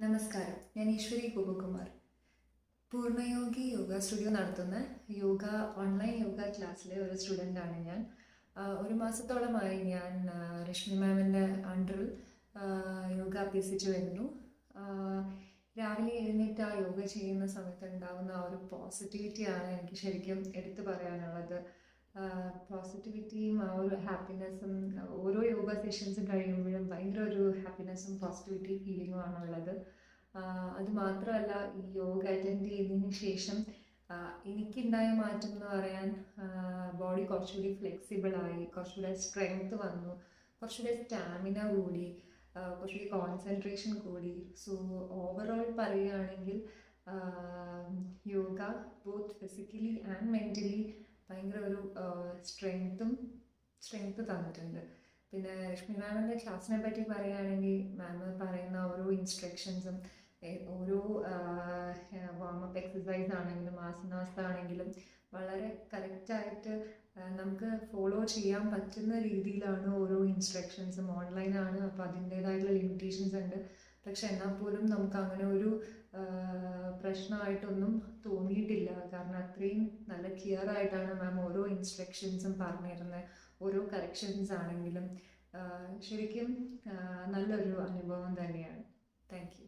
നമസ്കാരം, ഞാൻ ഈശ്വരി ഗോപകുമാർ. പൂർണ്ണയോഗി യോഗ സ്റ്റുഡിയോ നടത്തുന്ന ഓൺലൈൻ യോഗ ക്ലാസ്സിലെ ഒരു സ്റ്റുഡൻ്റാണ് ഞാൻ. ഒരു മാസത്തോളമായി ഞാൻ രശ്മി മാമിൻ്റെ അണ്ടറിൽ യോഗ അഭ്യസിച്ചു വരുന്നു. രാവിലെ എഴുന്നേറ്റ് ആ യോഗ ചെയ്യുന്ന സമയത്ത് ഉണ്ടാകുന്ന ആ ഒരു പോസിറ്റിവിറ്റിയാണ് എനിക്ക് ശരിക്കും എടുത്തു പറയാനുള്ളത്. പോസിറ്റിവിറ്റിയും ആ ഒരു ഹാപ്പിനെസ്സും ഓരോ യോഗ സെഷൻസും കഴിയുമ്പോഴും ഭയങ്കര ഒരു ഹാപ്പിനെസ്സും പോസിറ്റിവിറ്റി ഫീലിങ്ങും ആണുള്ളത്. അത് മാത്രമല്ല, ഈ യോഗ അറ്റൻഡ് ചെയ്തതിന് ശേഷം എനിക്കുണ്ടായ മാറ്റം എന്ന് പറയാൻ, ബോഡി കുറച്ചുകൂടി ഫ്ലെക്സിബിളായി, കുറച്ചുകൂടെ സ്ട്രെങ്ത് വന്നു, കുറച്ചുകൂടെ സ്റ്റാമിന കൂടി, കുറച്ചുകൂടി കോൺസെൻട്രേഷൻ കൂടി. സോ ഓവറോൾ പറയുകയാണെങ്കിൽ yoga both physically and mentally ഭയങ്കര ഒരു സ്ട്രെങ്ത് തന്നിട്ടുണ്ട്. പിന്നെ രശ്മി മാമിൻ്റെ ക്ലാസ്സിനെ പറ്റി പറയുകയാണെങ്കിൽ, മാം പറയുന്ന ഓരോ ഇൻസ്ട്രക്ഷൻസും, ഓരോ വാമപ്പ് എക്സസൈസ് ആണെങ്കിലും ആസനാസ് ആണെങ്കിലും വളരെ കറക്റ്റായിട്ട് നമുക്ക് ഫോളോ ചെയ്യാൻ പറ്റുന്ന രീതിയിലാണ് ഓരോ ഇൻസ്ട്രക്ഷൻസും. ഓൺലൈനാണ്, അപ്പോൾ അതിൻ്റേതായിട്ടുള്ള ലിമിറ്റേഷൻസ് ഉണ്ട്. പക്ഷെ എന്നാൽ പോലും നമുക്ക് അങ്ങനെ ഒരു പ്രശ്നമായിട്ടൊന്നും തോന്നിയിട്ടില്ല. കാരണം അത്രയും നല്ല ക്ലിയർ ആയിട്ടാണ് മാം ഓരോ ഇൻസ്ട്രക്ഷൻസും പറഞ്ഞിരുന്നത്. ഓരോ കറക്ഷൻസ് ആണെങ്കിലും ശരിക്കും നല്ലൊരു അനുഭവം തന്നെയാണ്. Thank you.